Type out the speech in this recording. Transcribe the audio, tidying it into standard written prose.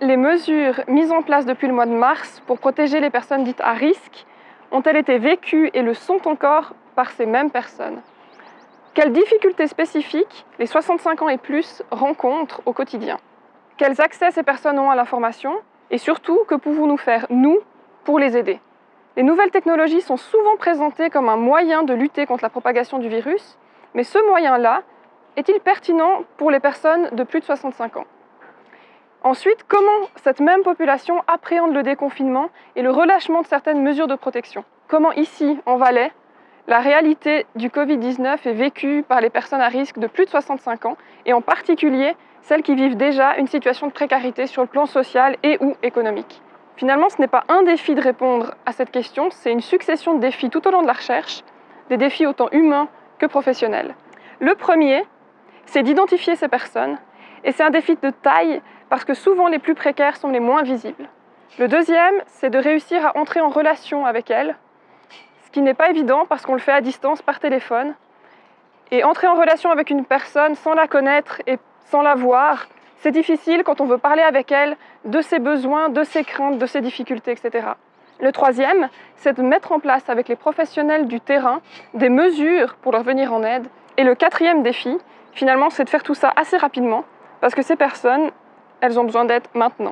les mesures mises en place depuis le mois de mars pour protéger les personnes dites à risque ont-elles été vécues et le sont encore par ces mêmes personnes? Quelles difficultés spécifiques les 65 ans et plus rencontrent au quotidien? Quels accès ces personnes ont à l'information? Et surtout, que pouvons-nous faire, nous, pour les aider? Les nouvelles technologies sont souvent présentées comme un moyen de lutter contre la propagation du virus, mais ce moyen-là est-il pertinent pour les personnes de plus de 65 ans? Ensuite, comment cette même population appréhende le déconfinement et le relâchement de certaines mesures de protection? Comment ici, en Valais, la réalité du Covid-19 est vécue par les personnes à risque de plus de 65 ans, et en particulier celles qui vivent déjà une situation de précarité sur le plan social et ou économique? Finalement, ce n'est pas un défi de répondre à cette question, c'est une succession de défis tout au long de la recherche, des défis autant humains que professionnels. Le premier, c'est d'identifier ces personnes, et c'est un défi de taille parce que souvent les plus précaires sont les moins visibles. Le deuxième, c'est de réussir à entrer en relation avec elles, ce qui n'est pas évident parce qu'on le fait à distance par téléphone. Et entrer en relation avec une personne sans la connaître et sans la voir, c'est difficile quand on veut parler avec elle de ses besoins, de ses craintes, de ses difficultés, etc. Le troisième, c'est de mettre en place avec les professionnels du terrain des mesures pour leur venir en aide. Et le quatrième défi, finalement, c'est de faire tout ça assez rapidement parce que ces personnes, elles ont besoin d'aide maintenant.